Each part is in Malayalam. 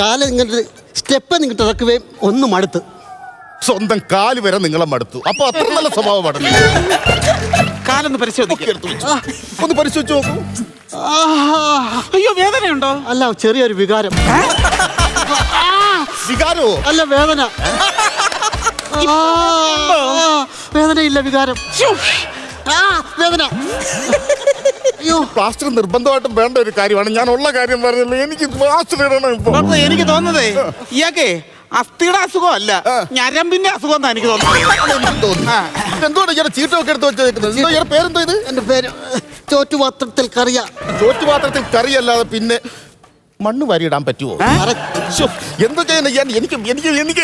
കാല് ഇങ്ങോട്ട് സ്റ്റെപ്പ് നിങ്ങോട്ട് ഇറക്കുകയും ഒന്നും മടുത്ത്. സ്വന്തം കാല് വരെ നിങ്ങളെ മടുത്തു. അപ്പൊ അത്ര നല്ല സ്വഭാവമാണ്. കാലൊന്ന് പരിശോധിക്കാം. ഒന്ന് പരിശോധിച്ച് നോക്കൂ. അയ്യോ, വേദനയുണ്ടോ? അല്ല, ചെറിയൊരു വികാരം. വികാരമോ? അല്ല, വേദന. വേദനയില്ല, വികാരം. വേദന. അയ്യോ, പ്ലാസ്റ്റർ നിർബന്ധമായിട്ടും വേണ്ട ഒരു കാര്യമാണ്. ഞാൻ ഉള്ള കാര്യം പറഞ്ഞില്ല, എനിക്ക് പ്ലാസ്റ്റർ ഇടണം ഇപ്പൊ. ഡോക്ടർ, എനിക്ക് തോന്നുന്നതേ ഇയാൾക്കേ അസ്ഥിയുടെ അസുഖം അല്ല, ഞരമ്പിന്റെ അസുഖം എന്നാ എനിക്ക് തോന്നുന്നത്. എന്തുകൊണ്ട് ഇയാളെ ചീട്ടൊക്കെ എടുത്ത് വെച്ചേക്കുന്നത്? എന്തോ ഇയാളുടെ പേരെന്തോ? ഇത് എന്റെ പേര് ചോറ്റുപാത്രത്തിൽ കറിയ. ചോറ്റുപാത്രത്തിൽ കറിയല്ലാതെ പിന്നെ മണ്ണ് വാരിയിടാൻ പറ്റുമോ? എന്താ ചെയ്യുന്നത്?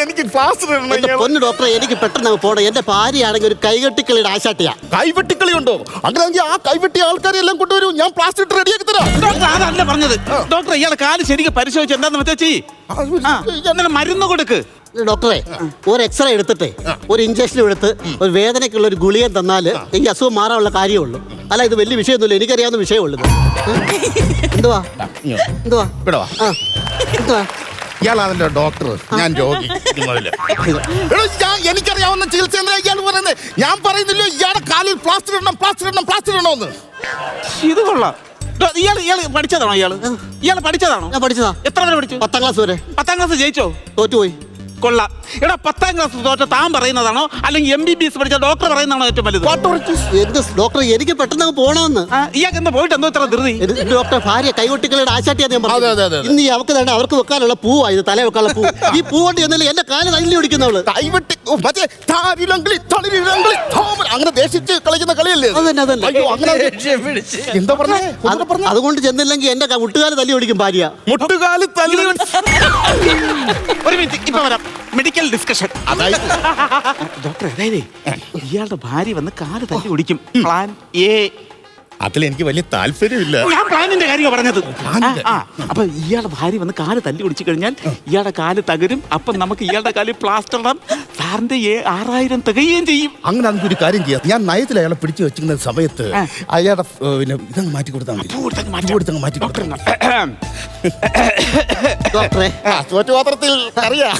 എനിക്ക് പ്ലാസ്റ്റർ ഇടണം. പൊന്നു ഡോക്ടറെ, എനിക്ക് പെട്ടെന്ന് പോണം. എന്റെ ഭാര്യയാണെങ്കിൽ ഒരു കൈകെട്ടിക്കളിയുടെ ആശാട്ടിയാ. കൈവെട്ടിക്കളി ഉണ്ടോ? അങ്ങനെയാണെങ്കിൽ ആ കൈവെട്ടിയ ആൾക്കാരെ എല്ലാം കൊണ്ടുവരും. ഞാൻ പ്ലാസ്റ്റർ ഇട്ട് റെഡിയാക്കി തരാം. ഡോക്ടർ, അതല്ല പറഞ്ഞത്. ഡോക്ടർ, ഇയാളെ കാല് ശരിക്കും പരിശോധിച്ച് എന്താന്ന് വെച്ചാൽ മരുന്ന് കൊടുക്ക്. ഡോക്ടറെ, ഒരു എക്സ്റേ എടുത്തിട്ടേ ഒരു ഇഞ്ചക്ഷൻ എടുത്ത് ഒരു വേദനയ്ക്കുള്ള ഒരു ഗുളികൻ തന്നാല് ഈ അസുഖം മാറാനുള്ള കാര്യമുള്ളൂ. അല്ല, ഇത് വലിയ വിഷയമൊന്നുമില്ല, എനിക്കറിയാവുന്ന വിഷയമുള്ളൂ. എന്തുവാ എന്തുവാ എന്തുവാ? ഇയാളാണല്ലോ ഡോക്ടർ, ഞാൻ രോഗി. എനിക്കറിയാവുന്ന ചികിത്സ എന്താ ഇയാൾ പറയുന്നത്? ഞാൻ പറയുന്നില്ലോ ഇയാളുടെ കാലിൽ പ്ലാസ്റ്റർ ഇടണമെന്ന്. ഇത് കൊള്ളാം. ഇയാള് പഠിച്ചതാണോ? ഇയാള് പഠിച്ചതാണോ? ഞാൻ പഠിച്ചതാ. എത്ര വരെ പഠിച്ചു? 10ാം ക്ലാസ് വരെ. 10ാം ക്ലാസ് ജയിച്ചോ? തോറ്റുപോയി. കൊള്ളാം. എടാ, 10ാം ക്ലാസ് തോറ്റ താൻ പറയുന്നതാണോ അല്ലെങ്കിൽ MBBS പഠിച്ച ഡോക്ടർ പറയുന്നതാണോ ഏറ്റവും വലുത്? എന്ത് ഡോക്ടർ, എനിക്ക് പെട്ടെന്ന് പോണമെന്ന്. ഇയാൾക്ക് എന്താ പോയിട്ട് എന്തോ ഇത്ര ധൃതി? ഡോക്ടർ, ഭാര്യ കൈകൊട്ടിക്കളുടെ ആശാട്ടിയാ ഞാൻ പറഞ്ഞത്. ഇന്ന് ഈ അവക്ക് തന്നെ അവർക്ക് വെക്കാനുള്ള പൂവാ ഇത്, തല വെക്കാനുള്ള പൂ. ഈ പൂ കൊണ്ട് എന്നല്ലേ എന്റെ കാല് തല്ലി ഓടിക്കുന്നവള്. അങ്ങനെ ദേഷിച്ച് കളിക്കുന്ന കളിയല്ലേ? എന്താ പറഞ്ഞേ? അതുകൊണ്ട് ചെന്നില്ലെങ്കിൽ എന്റെ മുട്ടുകാല് തല്ലി ഓടിക്കും ഭാര്യ. മുട്ടുകാല് തല്ലി. ഒരു മിനിറ്റ്, ഇപ്പൊ വരാം. Medical discussion. ഡോക്ടർ, അതായത് ഇയാളുടെ ഭാര്യ വന്ന് കാല് തല്ലി ഓടിക്കും. Plan A. അതിലെനിക്ക് വലിയ താല്പര്യമില്ല. ഞാൻ പ്ലാനിന്റെ കാര്യമാണ് പറഞ്ഞത്. അപ്പൊ ഇയാളുടെ ഭാര്യ വന്ന് കാല് തല്ലി ഒടിച്ചു കഴിഞ്ഞാൽ ഇയാളുടെ കാല് തകരും. അപ്പൊ നമുക്ക് ഇയാളുടെ കാലിൽ പ്ലാസ്റ്റർ ഇടാം. സാറിന്റെ 6000 തികയുകയും ചെയ്യും. അങ്ങനെ നമുക്ക് ഒരു കാര്യം ചെയ്യാം. ഞാൻ നയത്തിൽ അയാളെ പിടിച്ചു വെച്ചിരുന്ന സമയത്ത് അയാളുടെ ഇതങ്ങ് മാറ്റി കൊടുത്താൽ മതി. മാറ്റി കൊടുക്കണം. ഡോക്ടറെ, ചോറ്റുപാത്രത്തിൽ അറിയാ.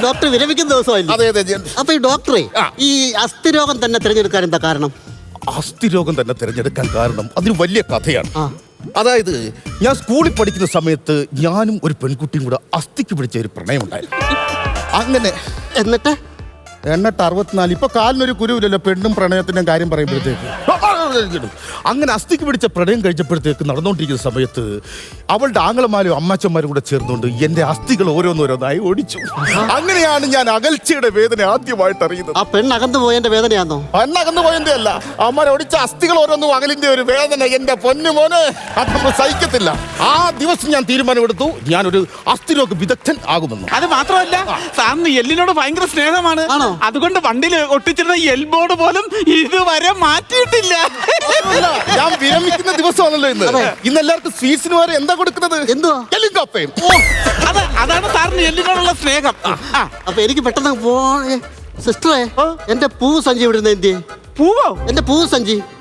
ഡോക്ടർ വിരമിക്കുന്ന ദിവസമല്ലേ? അതെ അതെ. അപ്പൊ ഈ ഡോക്ടറെ, ഈ അസ്ഥിരോഗം തന്നെ തിരഞ്ഞെടുക്കാൻ എന്താ കാരണം? അസ്ഥിരോഗം തന്നെ തിരഞ്ഞെടുക്കാൻ കാരണം അതിന് വലിയ കഥയാണ്. അതായത് ഞാൻ സ്കൂളിൽ പഠിക്കുന്ന സമയത്ത് ഞാനും ഒരു പെൺകുട്ടിയും കൂടെ അസ്ഥിക്ക് പിടിച്ച ഒരു പ്രണയമുണ്ടായിരുന്നു. അങ്ങനെ എന്നിട്ട് 64 ഇപ്പൊ കാലിനൊരു കുരുവില്ലല്ലോ പെണ്ണും പ്രണയത്തിന്റെ കാര്യം പറയുമ്പോഴത്തേക്ക്. അങ്ങനെ അസ്ഥിക്ക് പിടിച്ച പ്രണയം കഴിച്ചപ്പോഴത്തേക്ക് നടന്നുകൊണ്ടിരിക്കുന്ന സമയത്ത് അവളുടെ ആങ്ങളമാരും അമ്മാച്ചന്മാരും കൂടെ ചേർന്നുകൊണ്ട് എന്റെ അസ്ഥികൾ ഓരോന്നോരോന്നായി ഓടിച്ചു. അങ്ങനെയാണ് ഞാൻ അകൽച്ചയുടെ വേദന ആദ്യമായിട്ട് അറിയുന്നത്. ആ പെണ്ണകന്നു പോയതിന്റെ വേദനയാണോ? പെണ്ണകന്നു പോയതിന്റെ അല്ല, അമ്മ ഓടിച്ച അസ്ഥികൾ ഓരോന്നും അകലിന്റെ ഒരു വേദന. എന്റെ പൊന്നു മോനെ, അത് നമ്മൾ സഹിക്കത്തില്ല. ആ ദിവസം ഞാൻ തീരുമാനമെടുത്തു, ഞാനൊരു അസ്ഥിരോഗ വിദഗ്ധൻ ആകുമെന്ന്. അത് മാത്രമല്ല, സാറിന് എല്ലിനോട് ഭയങ്കര സ്നേഹമാണ്. അതുകൊണ്ട് വണ്ടിയിൽ ഒട്ടിച്ചിരുന്ന എൽബോർഡ് പോലും ഇതുവരെ മാറ്റിയിട്ടില്ല. ഞാൻ വിരമിക്കുന്ന ദിവസമാണല്ലോ ഇന്ന്. ഇന്ന് എല്ലാവർക്കും സ്വീറ്റ്സിന് വരെ എന്താ കൊടുക്കുന്നത്? എന്തുവാ? എല്ലും കപ്പയും. അതാണ് സാറിന് എല്ലിനോടുള്ള സ്നേഹം. അപ്പൊ എനിക്ക് പെട്ടെന്ന് സിസ്റ്ററെ, എന്റെ പൂ സഞ്ചി വിടുന്ന എന്ത്? പൂവോ? എന്റെ പൂ സഞ്ചി